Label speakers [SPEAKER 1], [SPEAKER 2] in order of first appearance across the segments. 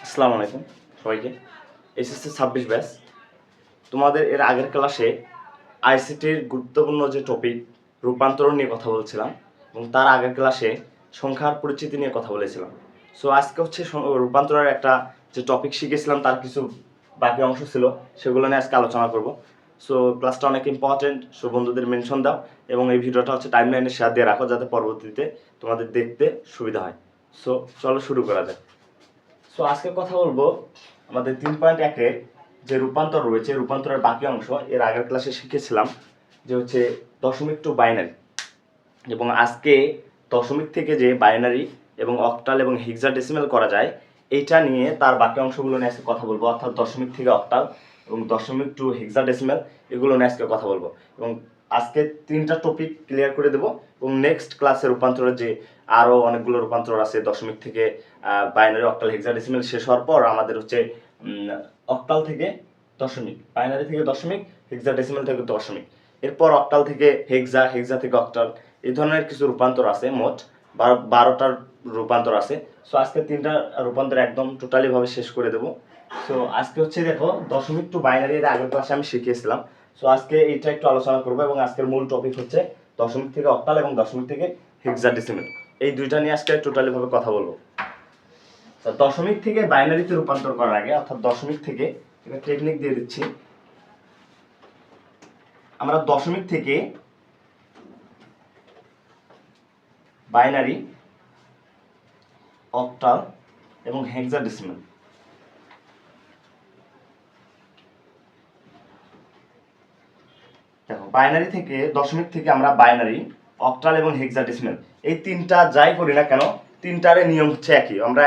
[SPEAKER 1] আসসালামু আলাইকুম সবাইকে। SSC 26 batch. তোমাদের এর আগের ক্লাসে আইসিটির গুরুত্বপূর্ণ যে টপিক রূপান্তরণ নিয়ে কথা বলছিলাম, এবং তার আগের ক্লাসে সংখ্যার পরিচিতি নিয়ে কথা বলেছিলাম। সো আজকে হচ্ছে রূপান্তরের একটা যে টপিক শিখেছিলাম তার কিছু বাকি অংশ ছিল, সেগুলো নিয়ে আজকে আলোচনা করব। সো ক্লাসটা অনেক ইম্পর্টেন্ট, সো বন্ধুদের মেনশন দাও এবং এই ভিডিওটা হচ্ছে টাইমলাইনে শেয়ার দিয়ে রাখো যাতে পরবর্তীতে তোমাদের দেখতে সুবিধা হয়। সো চলো শুরু করা যায়। সো আজকে কথা বলবো আমাদের 3.1-এর যে রূপান্তর রয়েছে, রূপান্তরের বাকি অংশ এর আগের ক্লাসে শিখেছিলাম যে হচ্ছে দশমিক টু বাইনারি, এবং আজকে দশমিক থেকে যে বাইনারি এবং অক্টাল এবং হেক্সাডেসিমাল করা যায় এইটা নিয়ে তার বাকি অংশগুলো নিয়ে আজকে কথা বলবো, অর্থাৎ দশমিক থেকে অক্টাল এবং দশমিক টু হেক্সাডেসিমাল এগুলো নিয়ে আজকে কথা বলবো। এবং আজকে 3টা টপিক ক্লিয়ার করে দেবো, এবং নেক্সট ক্লাসে রূপান্তরের যে আরও অনেকগুলো রূপান্তর আছে দশমিক থেকে বাইনারি, অক্টাল, হেক্সাডেসিমাল শেষ হওয়ার পর আমাদের হচ্ছে অক্টাল থেকে দশমিক, বাইনারি থেকে দশমিক, হেক্সাডেসিমাল থেকে দশমিক, এরপর অক্টাল থেকে হেক্সা, হেক্সা থেকে অক্টাল, এই ধরনের কিছু রূপান্তর আছে। মোট 12টার রূপান্তর আছে। সো আজকে 3টা রূপান্তর একদম টোটালি ভাবে শেষ করে দেবো। সো আজকে হচ্ছে দেখো দশমিক টু বাইনারি, এর আগের ক্লাসে আমি শিখিয়েছিলাম। সো আজকে এইটা একটু আলোচনা করবো, এবং আজকের মূল টপিক হচ্ছে দশমিক থেকে অক্টাল এবং দশমিক থেকে হেক্সাডেসিমাল, এই দুইটা নিয়ে আজকে টোটালি ভাবে কথা বলবো। দশমিক থেকে বাইনারিতে রূপান্তর করার আগে, অর্থাৎ দশমিক থেকে টেকনিক দিয়ে দিচ্ছি, আমরা দশমিক থেকে বাইনারি, অক্টাল এবং হেক্সাডেসিমাল, দেখো বাইনারি থেকে দশমিক থেকে আমরা বাইনারি, অক্টাল এবং হেক্সাডেসিমাল এই তিনটা যাই করি না কেন, তিনটারে নিয়ম হচ্ছে একই, আমরা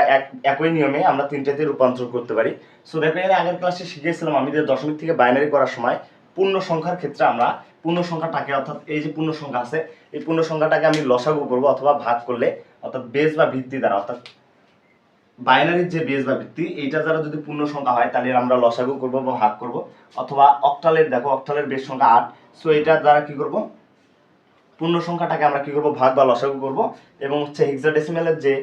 [SPEAKER 1] একই নিয়মে আমরা তিনটাতে রূপান্তর করতে পারি। সো দেখো এর আগের ক্লাসে শিখিয়েছিলাম আমি যে দশমিক থেকে বাইনারি করার সময় পূর্ণ সংখ্যার ক্ষেত্রে আমরা পূর্ণ সংখ্যাটাকে, অর্থাৎ এই যে পূর্ণ সংখ্যা আছে এই পূর্ণ সংখ্যাটাকে আমি লসাগু করব অথবা ভাগ করলে, অর্থাৎ বেস বা ভিত্তি দ্বারা, অর্থাৎ বাইনারির যে বেস বা ভিত্তি এইটা দ্বারা যদি পূর্ণ সংখ্যা হয় তাহলে আমরা লসাগু করব বা ভাগ করব, অথবা অক্টালের দেখো অক্টালের বেস সংখ্যা 8, সো এটার দ্বারা কি করব, পূর্ণ সংখ্যাটাকে আমরা কি করব, ভাগ বা লসাগু করব, এবং হচ্ছে হেক্সাডেসিমালের যে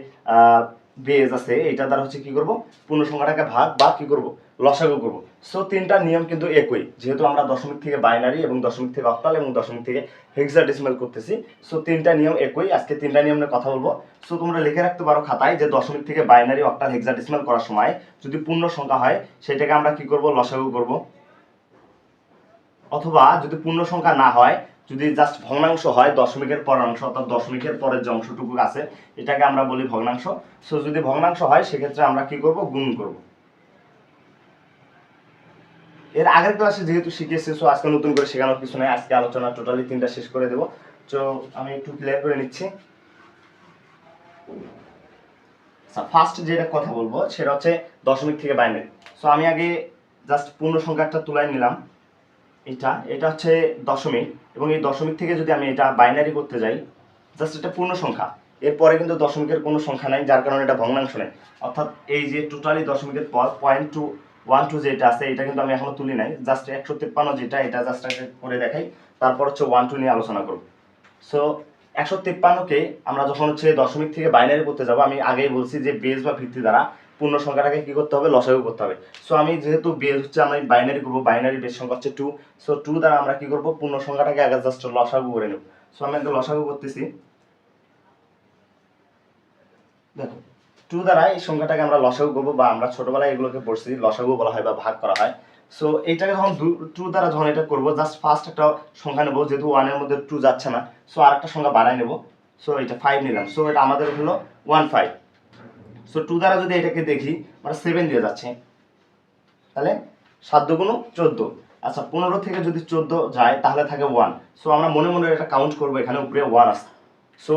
[SPEAKER 1] বেস আছে এটা দ্বারা হচ্ছে কি করব, পূর্ণ সংখ্যাটাকে ভাগ বা কি করব, লসাগু করব। সো তিনটা নিয়ম কিন্তু একই, যেহেতু আমরা দশমিক থেকে বাইনারি এবং দশমিক থেকে অক্টাল এবং দশমিক থেকে হেক্সাডেসিমাল করতেছি। সো তিনটা নিয়ম একই, আজকে তিনটা নিয়ম নিয়ে কথা বলবো। সো তোমরা লিখে রাখতে পারো খাতায় যে দশমিক থেকে বাইনারি, অক্টাল, হেক্সাডেসিমাল করার সময় যদি পূর্ণ সংখ্যা হয় সেটাকে আমরা কি করব, লসাগু করব, অথবা যদি পূর্ণ সংখ্যা না হয়, যদি জাস্ট ভগ্নাংশ হয়, দশমিকের পরের অংশ অর্থাৎ দশমিকের পরের যে অংশটুকু আছে এটাকে আমরা বলি ভগ্নাংশ। সো যদি ভগ্নাংশ হয় সেক্ষেত্রে আমরা কি করব, গুণ করব। এর আগের ক্লাসে যেহেতু শিখেছি, সো আজকে নতুন করে শেখানোর কিছু নেই, আজকে আলোচনা টোটালি 3টা শেষ করে দেবো। তো আমি একটু ক্লিয়ার করে নিচ্ছি। ফার্স্ট যেটা কথা বলবো সেটা হচ্ছে দশমিক থেকে বাইনারি। সো আমি আগে জাস্ট পূর্ণ সংখ্যা একটা তুলায় নিলাম, এটা হচ্ছে দশমিক, এবং এই দশমিক থেকে যদি আমি এটা বাইনারি করতে যাই, জাস্ট এটা পূর্ণ সংখ্যা, এরপরে কিন্তু দশমিকের কোনো সংখ্যা নাই, যার কারণে এটা ভগ্নাংশ নেই। অর্থাৎ এই যে টোটালি দশমিকের পর 0.1 যেটা আছে এটা কিন্তু আমি এখনো তুলি নাই, জাস্ট 153 যেটা, এটা জাস্ট করে দেখাই, তারপর হচ্ছে 1 2 নিয়ে আলোচনা করব। সো 153কে আমরা যখন হচ্ছে দশমিক থেকে বাইনারি করতে যাব, আমি আগেই বলছি যে বেস বা ভিত্তি দ্বারা পূর্ণ সংখ্যাটাকে কি করতে হবে, লসাগু করতে হবে। সো আমি যেহেতু বেস হচ্ছে আমি বাইনারি করব, বাইনারি বেস সংখ্যা হচ্ছে 2, সো 2 দ্বারা আমরা কি করব, পূর্ণ সংখ্যাটাকে আগে জাস্ট লসাগু করে নেব। সো আমি একটা লসাগু করতেছি, দেখো 2 দ্বারা এই সংখ্যাটাকে আমরা লসাগু করব, বা আমরা ছোটবেলায় এগুলোকে পড়ছি লসাগু বলা হয় বা ভাগ করা হয়। সো এইটাকে যখন 2 দ্বারা যখন এটা করব, জাস্ট ফার্স্ট একটা সংখ্যা নেব, যেহেতু 1 এর মধ্যে 2 যাচ্ছে না, সো আরেকটা সংখ্যা বাড়াই নেব। সো এটা 5 নিলাম, সো এটা আমাদের হলো 15। সো 2 দ্বারা যদি এটাকে দেখি মানে 7 দিয়ে যাচ্ছে, তাহলে 7 দুগুণ 14। আচ্ছা 15 থেকে যদি 14 যায় তাহলে থাকে 1। সো আমরা মনে মনে এটা কাউন্ট করব, এখানে উপরে 1 আছে। সো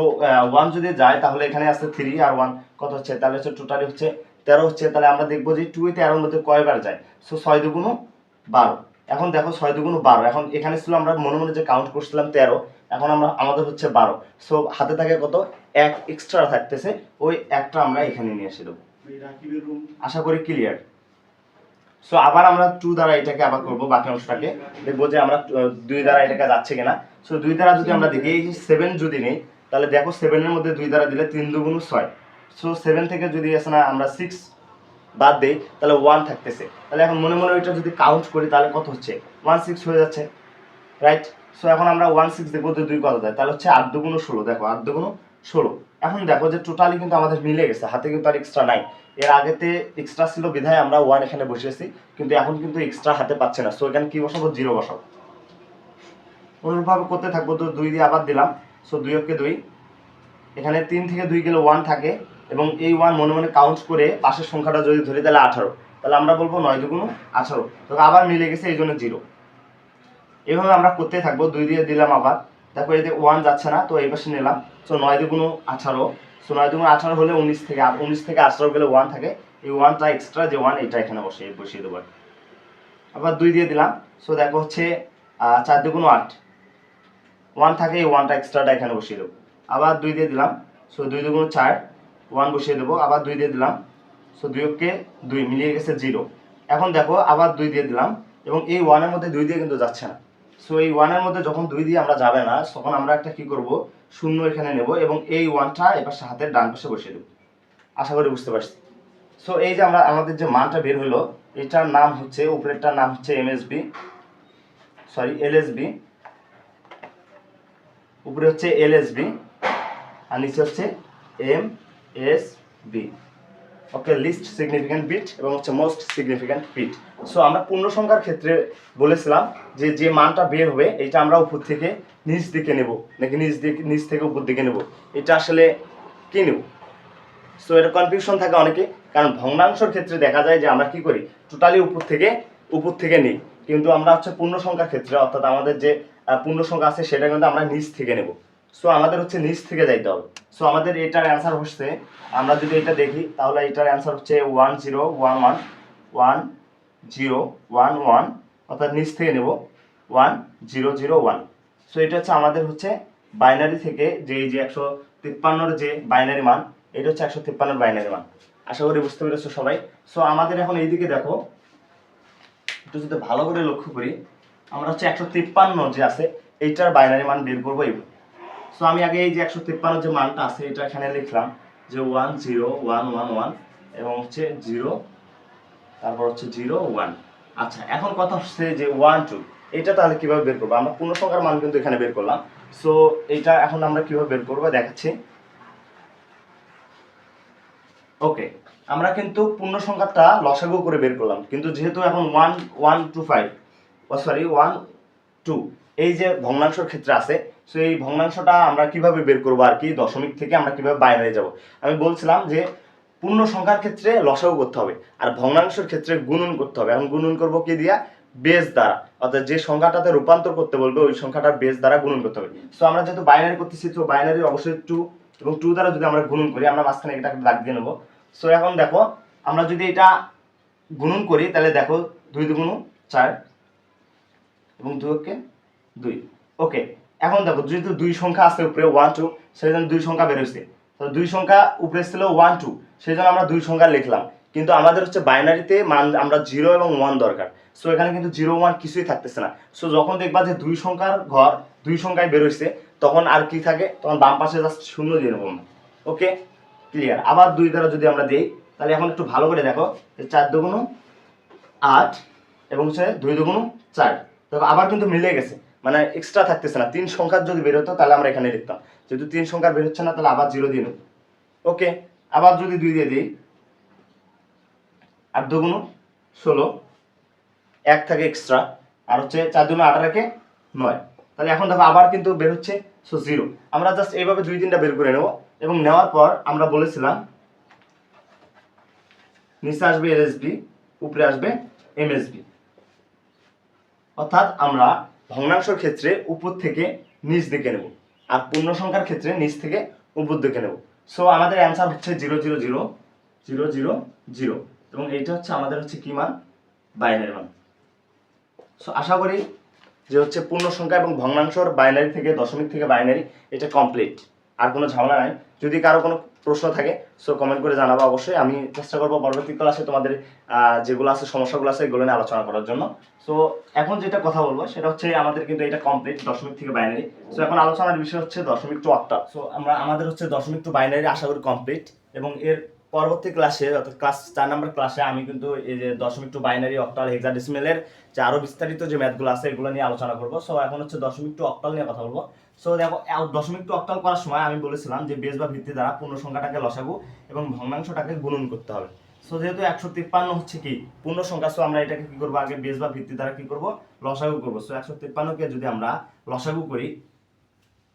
[SPEAKER 1] 1 যদি যায় তাহলে এখানে আছে 3 আর 1 কত হচ্ছে, তাহলে হচ্ছে টোটালি হচ্ছে 13 হচ্ছে। তাহলে আমরা দেখবো যে 2 এ 13 এর মধ্যে কয়বার যায়, সো 6 দুগুণ 12। এখন দেখো 6 দুগুণ 12, এখন এখানে ছিল আমরা মনে মনে যে কাউন্ট করছিলাম 13, এখন আমরা আমাদের হচ্ছে 12। সো হাতে থাকে কত, 1 এক্সট্রা থাকতেছে, ওই একটা আমরা এখানে নিয়ে এসে দেবো। আশা করি ক্লিয়ার। সো আবার আমরা 2 দ্বারা এটাকে আবার করব, বাকি অংশটাকে দেখবো যে আমরা 2 দ্বারা এটাকে যাচ্ছে কিনা। সো 2 দ্বারা যদি আমরা দেখি, এই যে 7 যদি নেই, তাহলে দেখো 7 এর মধ্যে 2 দ্বারা দিলে 3 দুগুণ 6। সো 7 থেকে যদি আসে না আমরা 6 বাদ দেই তাহলে 1 থাকতেছে। তাহলে এখন মনে মনে ওইটা যদি কাউন্ট করি তাহলে কত হচ্ছে 16 হয়ে যাচ্ছে, রাইট। সো এখন আমরা 16 দেখবো যে 2 কত যায়, তাহলে হচ্ছে 8 দুগুণ 16, দেখো 8 দুগুণ 16। এখন দেখো যে টোটালি কিন্তু আমাদের মিলে গেছে, হাতে কিন্তু আর এক্সট্রা নাই। এর আগেতে এক্সট্রা ছিল বিধায় আমরা 1 এখানে বসিয়েছি, কিন্তু এখন কিন্তু এক্সট্রা হাতে পাচ্ছে না। সো এখানে কি বসাবো, 0 বসাবো। অনুরূপভাবে করতে থাকবো, তো 2 দিয়ে আবার দিলাম। সো 2 কে 2, এখানে 3 থেকে 2 গেলে 1 থাকে, এবং এই 1 মনে মনে কাউন্ট করে পাশের সংখ্যাটা যদি ধরি তাহলে 18, তাহলে আমরা বলবো 9 দুগুণ 18। তো আবার মিলে গেছে, এই জন্য 0। এইভাবে আমরা করতে থাকবো। 2 দিয়ে দিলাম আবার, দেখো এই যে 1 যাচ্ছে না, তো এই পাশে নিলাম। সো 9 দুগুণ 18, সো 9 দুগুণ 18 হলে 19 থেকে, আর 19 থেকে 18 গেলে 1 থাকে। এই 1টা এক্সট্রা যে 1, এটা এখানে বসিয়ে দেবো। আবার 2 দিয়ে দিলাম। সো দেখো হচ্ছে 4 দুগুণ 8, 1 থাকে, এই 1টা এক্সট্রাটা এখানে বসিয়ে দেবো। আবার 2 দিয়ে দিলাম। সো 2 দুগুণ 4, 1 বসিয়ে দেবো। আবার 2 দিয়ে দিলাম। সো 2 কে 2 মিলিয়ে গেছে 0। এখন দেখো আবার 2 দিয়ে দিলাম, এবং এই 1 এর মধ্যে 2 দিয়ে কিন্তু যাচ্ছে না। সো এই 1 এর মধ্যে যখন 2 দিয়ে আমরা যাবে না, তখন আমরা একটা কি করব, শূন্য এখানে নেব, এবং এই 1টা এবার হাতের ডান পাশে বসিয়ে দেব। আশা করি বুঝতে পারছি। সো এই যে আমাদের যে মানটা বের হলো, এটার নাম হচ্ছে, উপরেরটার নাম হচ্ছে এলএসবি, উপরে হচ্ছে এলএসবি, আর নিচে হচ্ছে এমএসবি। ওকে, লিস্ট সিগনিফিক্যান্ট বিট এবং হচ্ছে মোস্ট সিগনিফিক্যান্ট বিট। সো আমরা পূর্ণ সংখ্যার ক্ষেত্রে বলেছিলাম যে যে মানটা বের হবে এটা আমরা উপর থেকে নিচ দিকে নেব, নাকি নিচ থেকে উপর দিকে নেব, এটা আসলে কি নেব। সো এটা কনফিউশন থাকে অনেকে, কারণ ভগ্নাংশের ক্ষেত্রে দেখা যায় যে আমরা কি করি, টোটালি উপর থেকে নিই, কিন্তু আমরা হচ্ছে পূর্ণ সংখ্যার ক্ষেত্রে, অর্থাৎ আমাদের যে পূর্ণ সংখ্যা আছে সেটা কিন্তু আমরা নিচ থেকে নেব। সো আমাদের হচ্ছে নিচ থেকে যাইতে হবে। সো আমাদের এটার অ্যান্সার হচ্ছে, আমরা যদি এটা দেখি তাহলে এটার অ্যান্সার হচ্ছে 1011, অর্থাৎ নিচ থেকে নেব 1001। সো এটা হচ্ছে আমাদের হচ্ছে বাইনারি থেকে যে এই যে 153-র যে বাইনারি মান, এটা হচ্ছে 153-র বাইনারি মান। আশা করি বুঝতে পেরেছো সবাই। সো আমাদের এখন এইদিকে দেখো, একটু যদি ভালো করে লক্ষ্য করি, আমরা হচ্ছে 153 যে আছে এইটার বাইনারি মান বের করবো এইভাবে। সো আমি আগে এই যে 153 যে মানটা আছে এটা এখানে লিখলাম যে 10111, এবং হচ্ছে 0, তারপর হচ্ছে 01। আচ্ছা, এখন কথা হচ্ছে যে 12, এটা তাহলে কিভাবে বের করবো, আমরা পূর্ণ সংখ্যার মান কিন্তু এখানে বের করলাম। সো এটা এখন আমরা কিভাবে বের করবো দেখাচ্ছি। ওকে, আমরা কিন্তু পূর্ণ সংখ্যাটা লসাগু করে বের করলাম, কিন্তু যেহেতু এখন 1 2 এই যে ভগ্নাংশের ক্ষেত্রে আছে, সো এই ভগ্নাংশটা আমরা কিভাবে বের করবো আর কি, দশমিক থেকে আমরা কিভাবে বাইনারি যাব। আমি বলছিলাম যে পূর্ণ সংখ্যার ক্ষেত্রে লসাগু করতে হবে, আর ভগ্নাংশের ক্ষেত্রে গুণন করতে হবে। এখন গুণন করবো কি দিয়া, বেস দ্বারা, অর্থাৎ যে সংখ্যাটাতে রূপান্তর করতে বলবে ওই সংখ্যাটার বেস দ্বারা গুণন করতে হবে। সো আমরা যেহেতু বাইনারি করতেছি, তো বাইনারি অবশ্যই 2, এবং 2 দ্বারা যদি আমরা গুণন করি, আমরা মাঝখানে এটা দাগ দিয়ে নেবো। সো এখন দেখো আমরা যদি এটা গুণন করি তাহলে দেখো 2 দুগুণ 4, এবং 2 কে 2। ওকে, এখন দেখো যেহেতু 2 সংখ্যা আছে উপরে 1 2, সেই জন্য 2 সংখ্যা বের হয়েছে। তো 2 সংখ্যা উপরে ছিল 1 2, সেই জন্য আমরা 2 সংখ্যা লিখলাম, কিন্তু আমাদের হচ্ছে বাইনারিতে মান আমরা 0 এবং 1 দরকার। সো এখানে কিন্তু 0 1 কিছুই থাকতেছে না। সো যখন দেখবা যে 2 সংখ্যার ঘর 2 সংখ্যায় বের হয়েছে, তখন আর কি থাকে, তখন বাম পাশে জাস্ট শূন্য দিয়ে নেবো। ওকে, ক্লিয়ার। আবার 2 দ্বারা যদি আমরা দেই, তাহলে এখন একটু ভালো করে দেখো, 4 দুগুণ 8, এবং হচ্ছে 2 দুগুণ 4, দেখো আবার কিন্তু মিলে গেছে, মানে এক্সট্রা থাকতেছে না। 3 সংখ্যার যদি বের হতো তাহলে আমরা এখানে লিখতাম, যেহেতু 3 সংখ্যার বের হচ্ছে না তাহলে আবার 0 দিয়ে নেব। ওকে, আবার যদি 2 দিয়ে দিই, 8 দুগুণ 16, 1 থাকে এক্সট্রা, আর হচ্ছে 4 দুগুণ 8 রেখে 9, তাহলে এখন দেখো আবার কিন্তু বের হচ্ছে, সো 0। আমরা জাস্ট এইভাবে 2-3টা বের করে নেব, এবং নেওয়ার পর আমরা বলেছিলাম নিচে আসবে এলএসবি, উপরে আসবে এমএসবি, অর্থাৎ আমরা ভগ্নাংশের ক্ষেত্রে উপর থেকে নিচ দিকে নেব, আর পূর্ণ সংখ্যার ক্ষেত্রে নিচ থেকে উপর দিকে নেব। সো আমাদের অ্যান্সার হচ্ছে 0 0 0 0 0 0, এবং এইটা হচ্ছে আমাদের হচ্ছে কি মান, বাইনারি মান। সো আশা করি যে হচ্ছে পূর্ণ সংখ্যা এবং ভগ্নাংশর বাইনারি থেকে, দশমিক থেকে বাইনারি, এটা কমপ্লিট, আর কোনো ঝামেলা নাই। যদি কারো কোনো প্রশ্ন থাকে সো কমেন্ট করে জানাবো, অবশ্যই আমি চেষ্টা করবো পরবর্তী ক্লাসে তোমাদের যেগুলো আছে, সমস্যাগুলো আছে, এগুলো নিয়ে আলোচনা করার জন্য। সো এখন যেটা কথা বলবো সেটা হচ্ছে আমাদের কিন্তু এটা কমপ্লিট, দশমিক থেকে বাইনারি। সো এখন আলোচনার বিষয় হচ্ছে দশমিক টু অক্টাল। সো আমাদের হচ্ছে দশমিক টু বাইনারি আশা করি কমপ্লিট, এবং এর পরবর্তী ক্লাসে অর্থাৎ ক্লাস 4 নম্বর ক্লাসে আমি কিন্তু এই যে দশমিক টু বাইনারি, অক্টাল, হেক্সাডেসিমেলের যে আরো বিস্তারিত যে ম্যাথগুলো আছে এগুলো নিয়ে আলোচনা করব। সো এখন হচ্ছে দশমিক টু অক্টাল নিয়ে কথা বলবো। সো দেখো, দশমিক টু অক্টাল করার সময় আমি বলেছিলাম যে বেস বা ভিত্তি দ্বারা পূর্ণ সংখ্যাটাকে লসাগু এবং ভগ্নাংশটাকে গুণন করতে হবে। সো যেহেতু 153 হচ্ছে কি পূর্ণ সংখ্যা, সো আমরা এটাকে কি করবো, আগে বেস বা ভিত্তি দ্বারা কি করব, লসাগু করব। সো 153 কে যদি আমরা লসাগু করি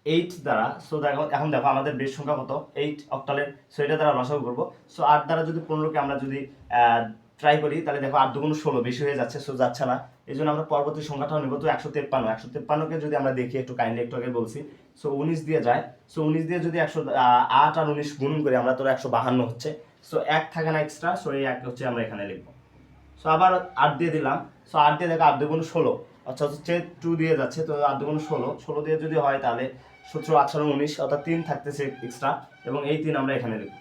[SPEAKER 1] 8 দ্বারা, সো দেখো এখন দেখো আমাদের বেস সংখ্যা কত 8 অক্টালের, সো এটা দ্বারা লসাগু করব। সো 8 দ্বারা যদি 15 কে আমরা যদি ট্রাই করি তাহলে দেখো 8 দুগুণ 16, বেশি হয়ে যাচ্ছে, সো যাচ্ছে না। এই জন্য আমরা পরবর্তী সংখ্যাটাও নেব। তো 153 কে যদি আমরা দেখি একটু কাইন্ডলি, একটু আগে বলছি, সো 19 দিয়ে যায়। সো 19 দিয়ে যদি 108 আর 19 গুণন করি আমরা, তো 152 হচ্ছে। সো 1 থাকে না এক্সট্রা, সো এই 1 হচ্ছে আমরা এখানে লিখবো। সো আবার 8 দিয়ে দিলাম। সো 8 দিয়ে দেখো 8 দুগুণ 16, অর্থাৎ হচ্ছে 2 দিয়ে যাচ্ছে, তো 8 দুগুণ 16, 16 দিয়ে যদি হয় তাহলে 17, 18, 19, অর্থাৎ 3 থাকতেছে এক্সট্রা, এবং এই 3 আমরা এখানে লিখব।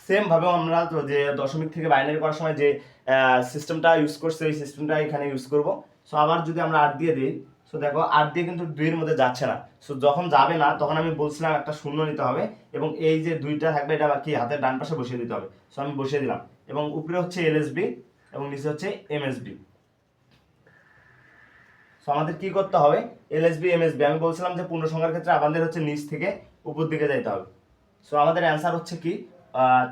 [SPEAKER 1] সেম ভাবে আমরা তো যে দশমিক থেকে বাইনারি করার সময় যে সিস্টেমটা ইউজ করছে এই সিস্টেমটা এখানে ইউজ করব। সো আবার যদি আমরা 8 দিয়ে দিই, সো দেখো 8 দিয়ে কিন্তু 2 এর মধ্যে যাচ্ছে না। সো যখন যাবে না তখন আমি বলছিলাম একটা শূন্য নিতে হবে, এবং এই যে 2টা থাকবে এটা কি হাতের ডান পাশে বসিয়ে দিতে হবে। সো আমি বসিয়ে দিলাম, এবং উপরে হচ্ছে এলএসবি এবং নিচে হচ্ছে এমএসবি। সো আমাদের কি করতে হবে, এলএসবি এমএসবি, আমি বলছিলাম যে পূর্ণ সংখ্যার ক্ষেত্রে আমাদের হচ্ছে নিচ থেকে উপর দিকে যাইতে হবে। সো আমাদের অ্যান্সার হচ্ছে কি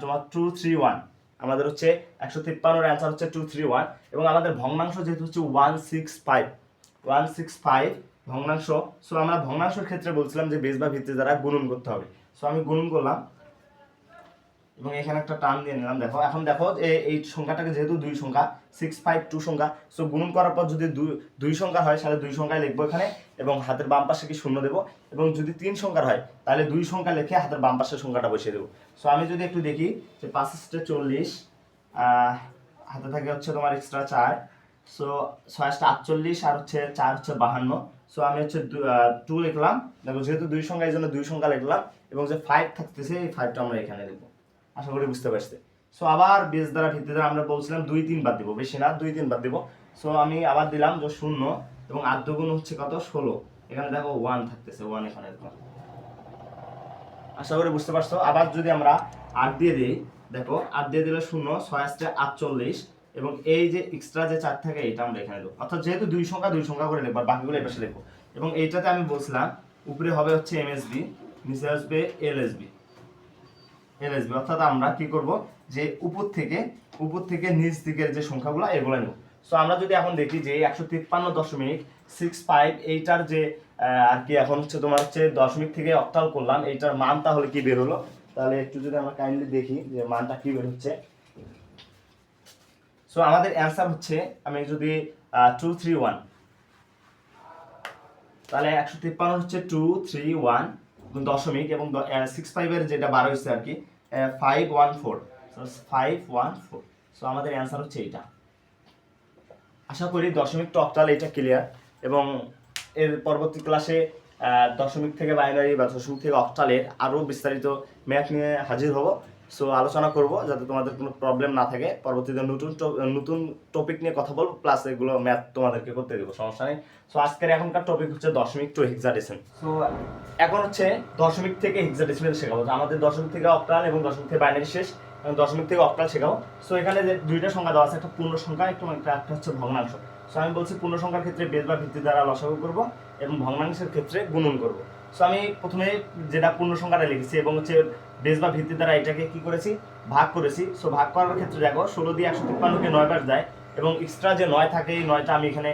[SPEAKER 1] তোমার 231, আমাদের হচ্ছে 153 অ্যান্সার হচ্ছে 231, এবং আমাদের ভগ্নাংশ যেহেতু হচ্ছে 165 ভগ্নাংশ। সো আমরা ভগ্নাংশের ক্ষেত্রে বলছিলাম যে বেস বা ভিত্তি দ্বারা গুণন করতে হবে। সো আমি গুণন করলাম এবং এখানে একটা টার্ম দিয়ে নিলাম। দেখো এখন দেখো এই সংখ্যাটাকে যেহেতু 2 সংখ্যা, 652 সংখ্যা, সো গুণন করার পর যদি 2 সংখ্যা হয় তাহলে 2 সংখ্যায় লিখবো এখানে, এবং হাতের বাম পাশে কি শূন্য দেবো, এবং যদি 3 সংখ্যার হয় তাহলে 2 সংখ্যা লিখে হাতের বাম পাশের সংখ্যাটা বসিয়ে দেবো। সো আমি যদি একটু দেখি যে 5 40, হাতে থাকে হচ্ছে তোমার এক্সট্রা 4, সো 6 48, আর হচ্ছে 4 হচ্ছে 52। সো আমি হচ্ছে 2 লিখলাম, দেখো যেহেতু 2 সংখ্যা এই জন্য 2 সংখ্যা লিখলাম, এবং যে 5 থাকতেছে এই 5টা আমরা এখানে লিখবো। আশা করি বুঝতে পারছি। সো আবার বেস দ্বারা ভিত্তি দ্বারা আমরা বলছিলাম 2 3 বাদ দিব, বেশি না 2 3 বাদ দিব। সো আমি আবার দিলাম যে 0, এবং 8 দুগুণ হচ্ছে কত 16, এখানে দেখো 1 থাকতেছে, 1 এখানে দিলাম। আশা করি বুঝতে পারছো। আবার যদি আমরা 8 দিয়ে দিই, দেখো 8 দিয়ে দিলে 0, 6 আসছে 48, এবং এই যে এক্সট্রা যে 4 থাকে এটা আমরা এখানে দেবো, অর্থাৎ যেহেতু 2 সংখ্যা করে লিখবো, বাকিগুলো এই পাশে লিখবো। এবং এইটাতে আমি বলছিলাম উপরে হবে হচ্ছে এমএসবি, নিচে আসবে এলএসবি, অর্থাৎ আমরা কি করব যে উপর থেকে নিচ দিকের যে সংখ্যাগুলো এগুলো নেব। সো আমরা যদি এখন দেখি যে 153.65 এইটার যে আর কি এখন হচ্ছে তোমার হচ্ছে দশমিক থেকে অক্টাল করলাম, এইটার মান তাহলে কি বের হলো, তাহলে একটু যদি আমরা কাইন্ডলি দেখি যে মানটা কি বের হচ্ছে। সো আমাদের অ্যান্সার হচ্ছে, আমি যদি 231, তাহলে 153 হচ্ছে 231 দশমিক, এবং 65 এর যেটা 12 হচ্ছে আর কি 514, সো 514। সো আমাদের অ্যান্সার হচ্ছে এইটা। আশা করি দশমিক টু অক্টাল এটা ক্লিয়ার, এবং এর পরবর্তী ক্লাসে দশমিক থেকে বাইনারি বা দশমিক থেকে অক্টালের আরও বিস্তারিত ম্যাথ নিয়ে হাজির হব। সো আলোচনা করব যাতে তোমাদের কোনো প্রবলেম না থাকে। পরবর্তীতে নতুন টপিক নিয়ে কথা বলবো, প্লাস এগুলো ম্যাথ তোমাদেরকে করতে দেবো, সমস্যা নেই। সো আজকের এখনকার টপিক হচ্ছে দশমিক টু হেক্সাডেসিমাল। সো এখন হচ্ছে দশমিক থেকে হেক্সাডেসিমাল শেখাবো। আমাদের দশমিক থেকে অক্টাল এবং দশমিক থেকে বাইনারি শেষ, এবং দশমিক থেকে অক্টাল শেখাবো। সো এখানে যে 2টা সংখ্যা দেওয়া আছে, একটা পূর্ণ সংখ্যা একটা হচ্ছে ভগ্নাংশ। সো আমি বলছি পূর্ণ সংখ্যার ক্ষেত্রে বেস বা ভিত্তি দ্বারা লসাগু করব, এবং ভগ্নাংশের ক্ষেত্রে গুণন করব। সো আমি প্রথমে যেটা পূর্ণ সংখ্যাটা লিখেছি, এবং হচ্ছে বেস বা ভিত্তি দ্বারা এটাকে কি করেছি, ভাগ করেছি। সো ভাগ করার ক্ষেত্রে দেখো 16 দিয়ে 153কে 9 বার যায়, এবং এক্সট্রা যে 9 থাকে এই 9টা আমি এখানে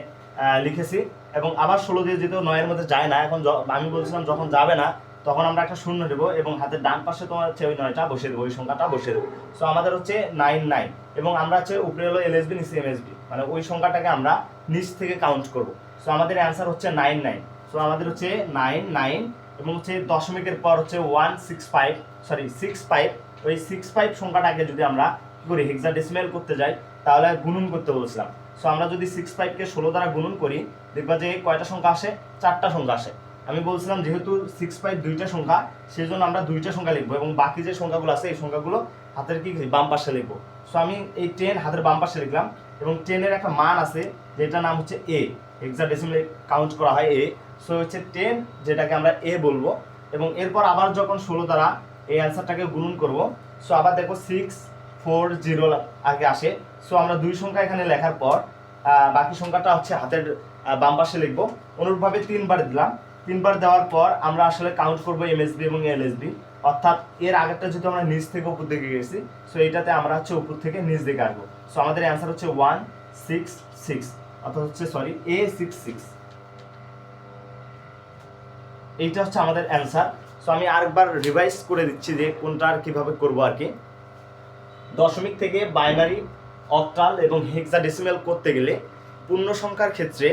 [SPEAKER 1] লিখেছি, এবং আবার 16 দিয়ে যেহেতু 9 এর মধ্যে যায় না, এখন আমি বলছিলাম যখন যাবে না তখন আমরা একটা শূন্য দেবো, এবং হাতের ডান পাশে তোমার হচ্ছে ওই 9টা বসিয়ে দেবো, ওই সংখ্যাটা বসিয়ে দেবো। সো আমাদের হচ্ছে 99, এবং আমরা হচ্ছে উপরে হলো এলএসবি, নিচে এমএসবি, মানে ওই সংখ্যাটাকে আমরা নিচ থেকে কাউন্ট করব। সো আমাদের অ্যান্সার হচ্ছে 99। সো আমাদের হচ্ছে 99, এবং হচ্ছে দশমিকের পর হচ্ছে 65, ওই 65 সংখ্যাটাকে যদি আমরা কি করি হেক্সাডেসিমাল করতে যাই তাহলে গুণন করতে বলছিলাম। সো আমরা যদি 65কে 16 দ্বারা গুণন করি, দেখবা যে কয়টা সংখ্যা আসে, 4টা সংখ্যা আসে। আমি বলছিলাম যেহেতু 65 2টা সংখ্যা, সেই জন্য আমরা 2টা সংখ্যা লিখবো, এবং বাকি যে সংখ্যাগুলো আছে এই সংখ্যাগুলো হাতের কি বাম পাশে লিখবো। সো আমি এই 10 হাতের বাম পাশে লিখলাম, এবং 10 এর একটা মান আছে যেটার নাম হচ্ছে এ, হেক্সাডেসিমালে কাউন্ট করা হয় এ। সো হচ্ছে 10, যেটাকে আমরা এ বলবো, এবং এরপর আবার যখন 16 দ্বারা এই অ্যান্সারটাকে গুণন করব, সো আবার দেখো 640 আগে আসে। সো আমরা দুই সংখ্যা এখানে লেখার পর বাকি সংখ্যাটা হচ্ছে হাতের বাম পাশে লিখবো। অনুরূপভাবে 3বার দিলাম। 3বার দেওয়ার পর আমরা আসলে কাউন্ট করবো এমএসবি এবং এলএসবি, অর্থাৎ এর আগেরটা যদি আমরা নিচ থেকে উপর দিকে গেছি, সো এইটাতে আমরা হচ্ছে উপর থেকে নিচ দিকে আসবো। সো আমাদের অ্যান্সার হচ্ছে 166, অর্থাৎ হচ্ছে সরি A66। এইটা হচ্ছে আমাদের অ্যান্সার। সো আমি আরেকবার রিভাইজ করে দিচ্ছি যে কোনটা আর কিভাবে করবো আর কি। দশমিক থেকে বাইনারি, অক্টাল এবং হেক্সাডেসিমাল করতে গেলে পূর্ণ সংখ্যার ক্ষেত্রে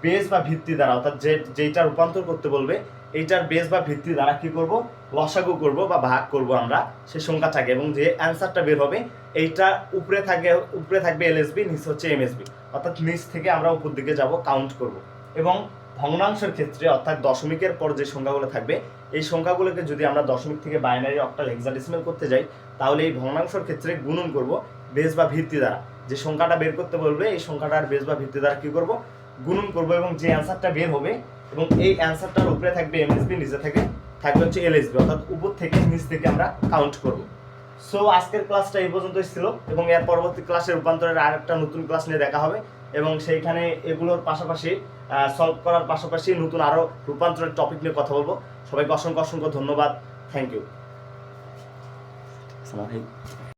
[SPEAKER 1] বেস বা ভিত্তি দ্বারা, অর্থাৎ যেইটা রূপান্তর করতে বলবে এইটার বেস বা ভিত্তি দ্বারা কি করব, লসাগু করব বা ভাগ করব আমরা সেই সংখ্যাটাকে, এবং যে অ্যান্সারটা বের হবে এইটা উপরে থাকবে এলএসবি, নিচে হচ্ছে এমএসবি, অর্থাৎ নিচ থেকে আমরা উপর দিকে যাব কাউন্ট করব। এবং ভগ্নাংশের ক্ষেত্রে অর্থাৎ দশমিকের পর যে সংখ্যাগুলো থাকবে এই সংখ্যাগুলোকে যদি আমরা দশমিক থেকে বাইনারি, অক্টাল, হেক্সাডেসিমাল করতে যাই তাহলে এই ভগ্নাংশের ক্ষেত্রে গুণন করব বেস বা ভিত্তি দ্বারা। যে সংখ্যাটা বের করতে বলবে এই সংখ্যাটার বেস বা ভিত্তি দ্বারা কি করব, গুণন করব, এবং যে অ্যান্সারটা বের হবে এবং এই অ্যান্সারটার উপরে থাকবে এমএসবি, নিচে থাকবে হচ্ছে এলএসবি, অর্থাৎ উপর থেকে নিচ থেকে আমরা কাউন্ট করব। সো আজকের ক্লাসটা এই পর্যন্তই ছিল, এবং এর পরবর্তী ক্লাসে রূপান্তরের আরেকটা নতুন ক্লাস নিয়ে দেখা হবে, এবং সেইখানে এগুলোর পাশাপাশি সলভ করার পাশাপাশি নতুন আরও রূপান্তরের টপিক নিয়ে কথা বলবো। সবাইকে অসংখ্য অসংখ্য ধন্যবাদ। Thank you.